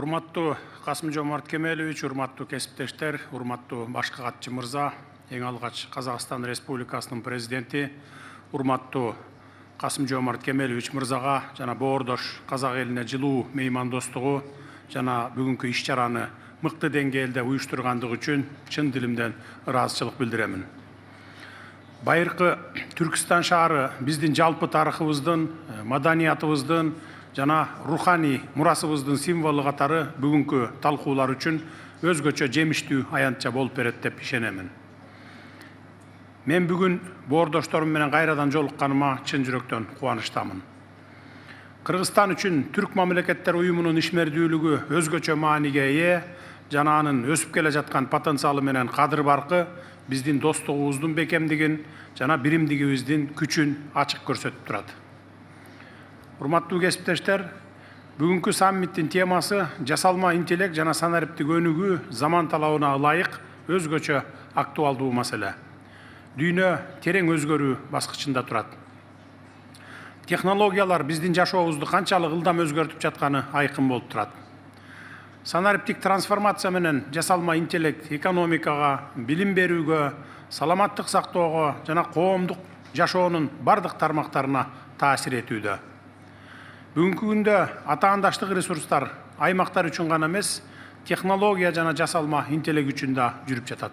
Урматтуу Касым-Жомарт Кемелович, урматтуу кесиптештер, урматтуу башкы катчы мырза, эң алгач Казакстан Республикасынын президенти, урматтуу Касым-Жомарт Кемелович мырзага жана боордош казак элине жылуу меймандостугу жана бүгүнкү иш-чараны мыкты деңгээлде уюштургандыгы үчүн чын дилимден ыраазычылык билдиремин. Байыркы Түркистан шаары биздин жалпы тарыхыбыздын, маданиятыбыздын жана руханий мурасыбыздын символу катары бүгүнкү талкуулар үчүн өзгөчө жемиштүү аянтча болуп берет деп ишенемин. Мен бүгүн боордошторум менен кайрадан жолукканыма чын жүрөктөн кубанычтамын. Кыргызстан үчүн Түрк мамлекеттер уюмунун ишмердүүлүгү өзгөчө мааниге ээ жана анын өсүп келе жаткан потенциалы менен кадыр баркы биздин достугубуздун бекемдигин жана биримдигибиздин күчүн ачык көрсөтүп турат. Урматтуу кесиптештер, бүгүнкү саммиттин темасы жасалма интеллект жана санариптик өнүгүү заман талабына ылайык өзгөчө актуалдуу маселе. Дүйнө терең өзгөрүү баскычында турат. Технологиялар биздин жашообузду канчалык ылдам өзгөртүп жатканы айкын болуп турат. Санариптик трансформация менен жасалма интеллект экономикага, билим берүүгө, саламаттык сактоого жана коомдук жашоонун бардык тармактарына таасир этүүдө. Бүгүнкү күндө атаандаштык ресурстар аймактар үчүн гана эмес, технология жана жасалма интеллект үчүн да жүрүп жатат.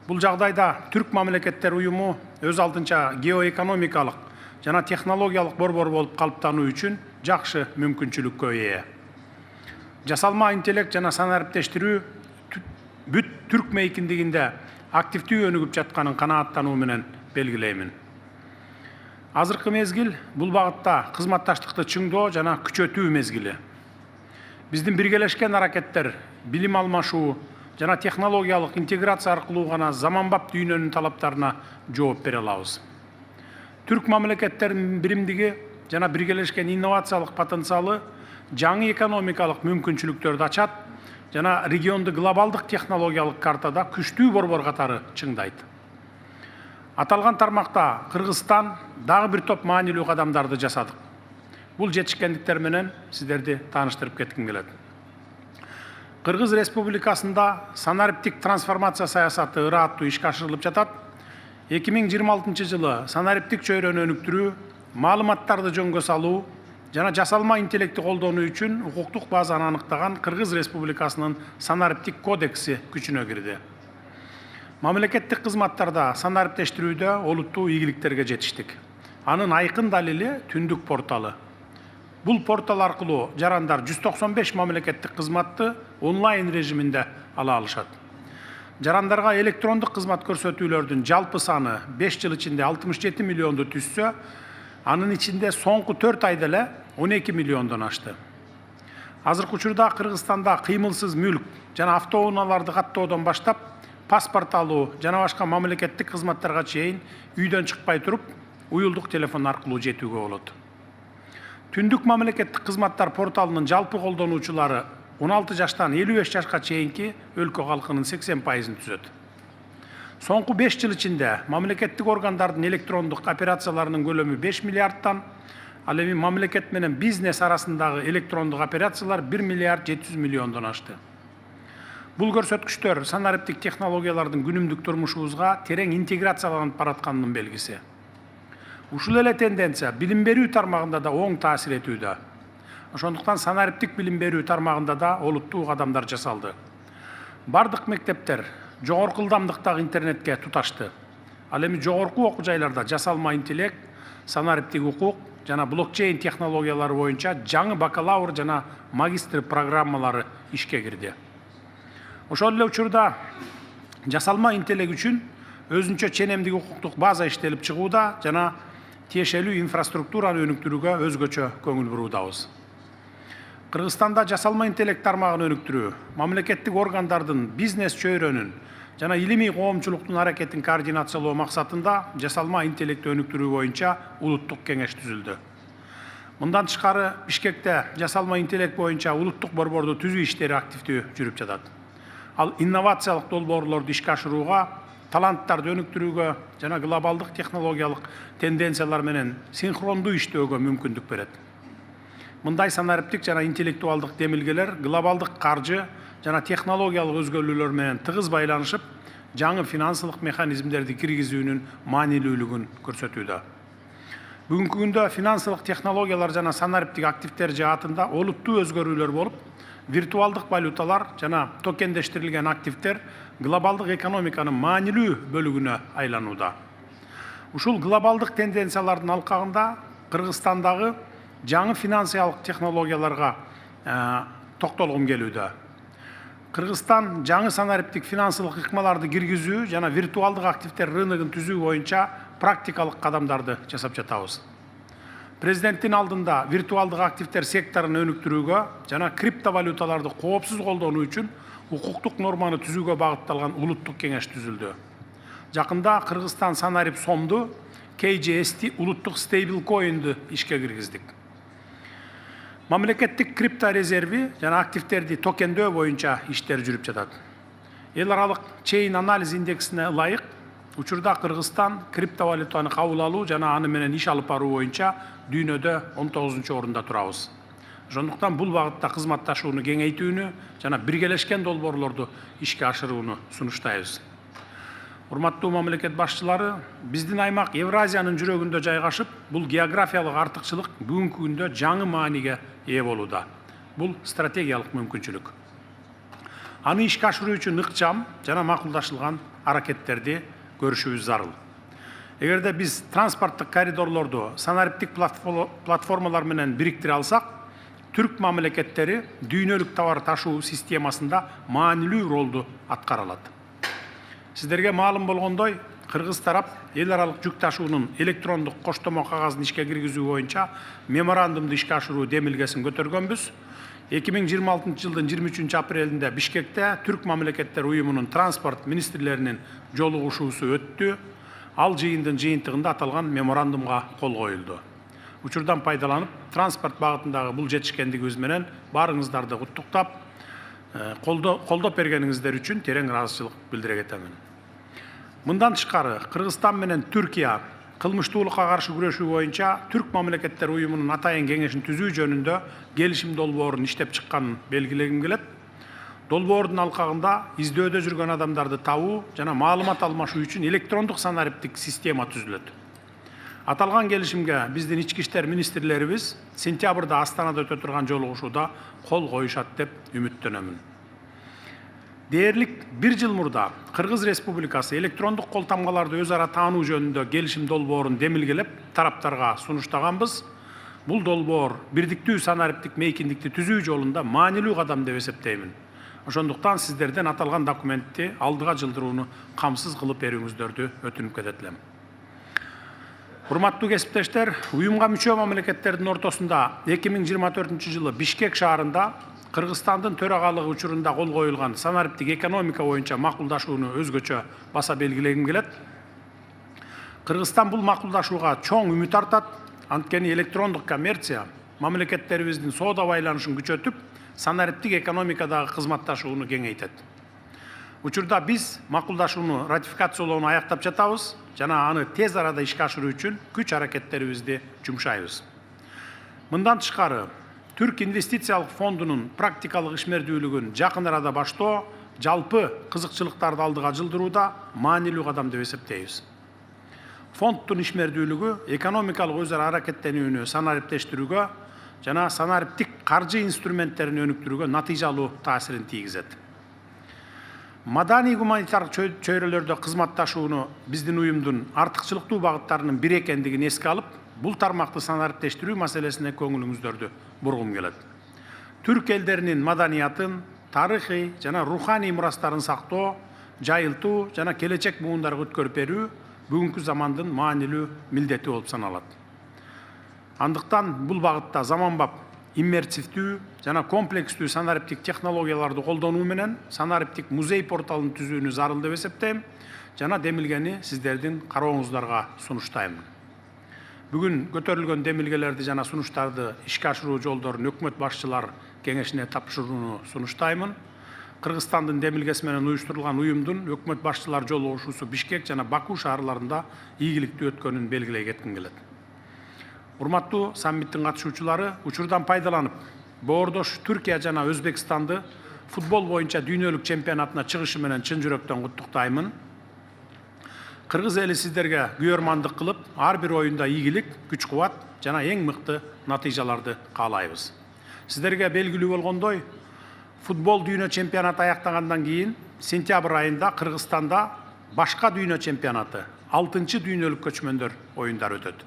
Бул жагдайда Түрк мамлекеттер уюму өз алдынча геоэкономикалык жана технологиялык борбор болуп калыптануу үчүн жакшы мүмкүнчүлүккө ээ. Жасалма интеллект жана санариптештирүү бүт Түрк мейкиндигинде активдүү өнүгүп жатканын канааттануу менен белгилеймин. Азыркы мезгил бул багытта кызматташтыкты чыңдоо жана күчөтүү мезгили. Биздин биргелешкен аракеттер, билим алмашуу жана технологиялык интеграция аркылуу гана заманбап дүйнөнүн талаптарына жооп бере алабыз. Түрк мамлекеттеринин биримдиги жана биргелешкен инновациялык потенциалы жаңы экономикалык мүмкүнчүлүктөрдү ачат жана регионду глобалдык технологиялык картада күчтүү борбор катары чыңдайт. Аталган тармакта Кыргызстан дагы бир топ маанилүү кадамдарды жасадык. Бул жетишкендиктер менен сиздерди тааныштырып кетким келет. Кыргыз Республикасында санариптик трансформация саясаты ырааттуу ишке ашырылып жатат. 2026 жылы санариптик чөйрөнү өнүктүрүү, маалыматтарды жөнгө салуу жана жасалма интеллекти колдонуу үчүн укуктук базаны аныктаган Кыргыз Республикасынын санариптик кодекси күчүнө кирди. Мамлекеттик кызматтарда санариптештирүүдө олуттуу ийгиликтерге жетиштик. Анын айкын далили Түндүк порталы. Бул портал аркылуу жарандар 195 мамлекеттик кызматты онлайн режиминде ала алышат. Жарандарга электрондук кызмат көрсөтүүлөрдүн жалпы саны 5 жыл ичинде 67 миллионду түзсө, анын ичинде соңку 4 айда эле 12 миллиондон ашты. Азыркы учурда Кыргызстанда кыймылсыз мүлк жана автоунааларды каттоодон баштап паспорт алуу жана башка мамлекеттик кызматтарга чейин үйдөн чыкпай туруп, уюлдук телефон аркылуу жетүүгө болот. Түндүк мамлекеттик кызматтар порталынын жалпы колдонуучулары 16 жаштан 55 жашка чейинки өлкө калкынын 80%-ын түзөт. Соңку 5 жыл ичинде мамлекеттик органдардын электрондук операцияларынын көлөмү 5 миллиардтан, ал эми мамлекет менен бизнес арасындагы электрондук операциялар 1 миллиард 700 миллиондон ашты. Бул көрсөткүчтөр санариптик технологиялардын күнүмдүк турмушубузга терең интеграцияланып баратканынын белгиси. Ушул эле тенденция билим берүү тармагында да оң таасир этүүдө. Ошондуктан санариптик билим берүү тармагында да олуттуу кадамдар жасалды. Бардык мектептер жогорку ылдамдыктагы интернетке туташты. Ал эми жогорку окуу жайларда жасалма интеллект, санариптик укук жана блокчейн технологиялары боюнча жаңы бакалавр жана магистр программалары ишке кирди. Ошол эле учурда жасалма интеллект үчүн өзүнчө ченемдик укуктук база иштелип чыгууда жана тиешелүү инфраструктураны өнүктүрүүгө өзгөчө көңүл буруудабыз. Кыргызстанда жасалма интеллект тармагын өнүктүрүү, мамлекеттик органдардын бизнес чөйрөнүн жана илимий коомчулуктун аракетин координациялоо максатында жасалма интеллектти өнүктүрүү боюнча улуттук кеңеш түзүлдү. Мындан тышкары Бишкекте жасалма интеллект боюнча улуттук борборду түзүү иштери активдүү жүрүп жатат. Ал инновациялык долбоорлорду ишке ашырууга, таланттарды өнүктүрүүгө жана глобалдык технологиялык тенденциялар менен синхрондуу иштөөгө мүмкүндүк берет. мындай санариптик жана интеллектуалдык демилгелер глобалдык каржы жана технологиялык өзгөрүүлөр менен тыгыз байланышып, жаңы финансылык механизмдерди киргизүүнүн маанилүүлүгүн көрсөтүүдө. Бүгүнкү күндө финансылык технологиялар жана санариптик активдер жаатында олуттуу өзгөрүүлөр болуп, виртуалдык валюталар жана токендештирилген активдер глобалдык экономиканын маанилүү бөлүгүнө айланууда. Ушул глобалдык тенденциялардын алкагында Кыргызстандагы жаңы финансиялык технологияларга токтолгум келүүдө. Кыргызстан жаңы санариптик финансылык ыкмаларды киргизүү жана виртуалдык активдер рыногун түзүү боюнча практикалык кадамдарды жасап жатабыз. Президенттин алдында виртуалдык активдер секторун өнүктүрүүгө жана криптовалюталарды коопсуз колдонуу үчүн укуктук норманы түзүүгө багытталган улуттук кеңеш түзүлдү. Жакында Кыргызстан санарип сомду KJST улуттук стейблкоинди ишке киргиздик. Мамлекеттик крипто резерви жана активдерди токендөө боюнча иштер жүрүп жатат. Эл аралык чейин анализ индексине ылайык, учурда Кыргызстан криптовалютаны кабыл алуу жана аны менен иш алып баруу боюнча дүйнөдө 19-орунда турабыз. Ошондуктан бул багытта кызматташууну кеңейтүүнү жана биргелешкен долбоорлорду ишке ашырууну сунуштайбыз. Урматтуу мамлекет башчылары, биздин аймак Евразиянын жүрөгүндө жайгашып, бул географиялык артыкчылык бүгүнкү күндө жаңы мааниге ээ болууда. Бул стратегиялык мүмкүнчүлүк. Аны ишке ашыруу үчүн ыкчам жана макулдашылган аракеттерди көрүшүбүз зарыл. Эгерде биз транспорттук коридорлорду санариптик платформалар менен бириктире алсак, түрк мамлекеттери дүйнөлүк товар ташуу системасында маанилүү ролду аткара алат. Сиздерге маалым болгондой, Кыргыз тарап эл аралык жүк ташуунун электрондук коштомо кагазын ишке киргизүү боюнча меморандумду ишке ашыруу демилгесин көтөргөнбүз. 2026 жылдын 23 апрелинде Бишкекте түрк мамлекеттер уюмунун транспорт министрлеринин жолугушуусу өттү. Ал жыйындын жыйынтыгында аталган меморандумга кол коюлду. Учурдан пайдаланып, транспорт багытындагы бул жетишкендигибиз менен баарыңыздарды куттуктап, колдоп бергениңиздер үчүн терең ыраазычылык билдире кетемин. Мындан тышкары, Кыргызстан менен Түркия кылмыштуулукка каршы күрөшүү боюнча түрк мамлекеттер уюмунун атайын кеңешин түзүү жөнүндө келишим долбоорун иштеп чыкканын белгилегим келет. Долбоордун алкагында издөөдө жүргөн адамдарды табуу жана маалымат алмашуу үчүн электрондук санариптик система түзүлөт. Аталган келишимге биздин ички иштер министрлерибиз сентябрда Астанада өтө турган жолугушууда кол коюшат деп үмүттөнөмүн. Дээрлик 1 жыл мурда Кыргыз Республикасы электрондук кол тамгаларды өз ара таануу жөнүндө келишим долбоорун демилгелеп, тараптарга сунуштаганбыз. Бул долбоор бирдиктүү санариптик мейкиндикти түзүү жолунда маанилүү кадам деп эсептеймин. Ошондуктан сиздерден аталган документти алдыга жылдырууну камсыз кылып берүүңүздөрдү өтүнүп кетет элем. Урматтуу кесиптештер, уюмга мүчө мамлекеттердин ортосунда 2024 жылы Бишкек шаарында Кыргызстандын төрагалыгы учурунда кол коюлган санариптик экономика боюнча макулдашууну өзгөчө баса белгилегим келет. Кыргызстан бул макулдашууга чоң үмүт артат, анткени электрондук коммерция мамлекеттерибиздин соода байланышын күчөтүп, санариптик экономикадагы кызматташууну кеңейтет. Учурда биз макулдашууну ратификациялоону аяктап жатабыз жана аны тез арада ишке ашыруу үчүн күч аракеттерибизди жумшайбыз. Мындан тышкары, Түрк инвестициялык фондунун практикалык ишмердүүлүгүн жакын арада баштоо жалпы кызыкчылыктарды алдыга жылдырууда маанилүү кадам деп эсептейбиз. Фонддун ишмердүүлүгү экономикалык өз ара аракеттенүүнү санариптештирүүгө жана санариптик каржы инструменттерин өнүктүрүүгө натыйжалуу таасирин тийгизет. Маданий гуманитардык чөйрөлөрдө кызматташууну биздин уюмдун артыкчылыктуу багыттарынын бири экендигин эске алып, бул тармакты санариптештирүү маселесине көңүлүңүздөрдү бургум келет. Түрк элдеринин маданиятын, тарыхый жана руханий мурастарын сактоо, жайылтуу жана келечек буундарга өткөрүп берүү бүгүнкү замандын маанилүү милдети болуп саналат. Андыктан бул багытта заманбап иммерсивдүү жана комплекстүү санариптик технологияларды колдонуу менен санариптик музей порталын түзүүнү зарыл деп эсептейм жана демилгени сиздердин карооңуздарга сунуштайм. Бүгүн көтөрүлгөн демилгелерди жана сунуштарды ишке ашыруу жолдорун өкмөт башчылар кеңешине тапшырууну сунуштаймын. Кыргызстандын демилгеси менен уюштурулган уюмдун өкмөт башчылар жолугушуусу Бишкек жана Баку шаарларында ийгиликтүү өткөнүн белгилей кетким келет. Урматтуу саммиттин катышуучулары, учурдан пайдаланып, боордош Түркия жана Өзбекстанды футбол боюнча дүйнөлүк чемпионатына чыгышы менен чын жүрөктөн куттуктаймын. Кыргыз эли сиздерге күйөрмандык кылып, ар бир оюнда ийгилик, күч-кубат жана эң мыкты натыйжаларды каалайбыз. Сиздерге белгилүү болгондой, футбол дүйнө чемпионаты аяктагандан кийин сентябрь айында Кыргызстанда башка дүйнө чемпионаты, 6-чы дүйнөлүк көчмөндөр оюндары өтөт.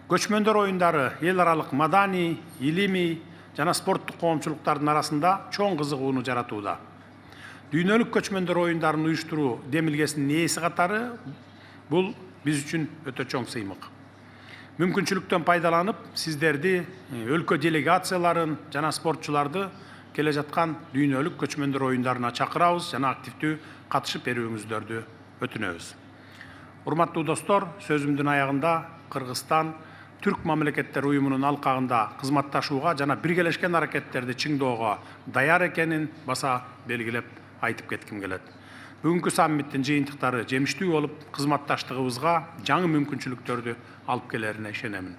Көчмөндөр оюндары эл аралык маданий, илимий жана спорттук коомчулуктардын арасында чоң кызыгууну жаратууда. Дүйнөлүк көчмөндөр оюндарын уюштуруу демилгесинин ээси катары бул биз үчүн өтө чоң сыймык. Мүмкүнчүлүктөн пайдаланып, сиздерди, өлкө делегацияларын жана спортчуларды келе жаткан дүйнөлүк көчмөндөр оюндарына чакырабыз жана активдүү катышып берүүңүздөрдү өтүнөбүз. Урматтуу достор, сөзүмдүн аягында Кыргызстан Түрк мамлекеттер уюмунун алкагында кызматташууга жана биргелешкен аракеттерди чыңдоого даяр экенин баса белгилеп айтып кетким келет. Бүгүнкү саммиттин жыйынтыктары жемиштүү болуп, кызматташтыгыбызга жаңы мүмкүнчүлүктөрдү алып келерине ишенемин.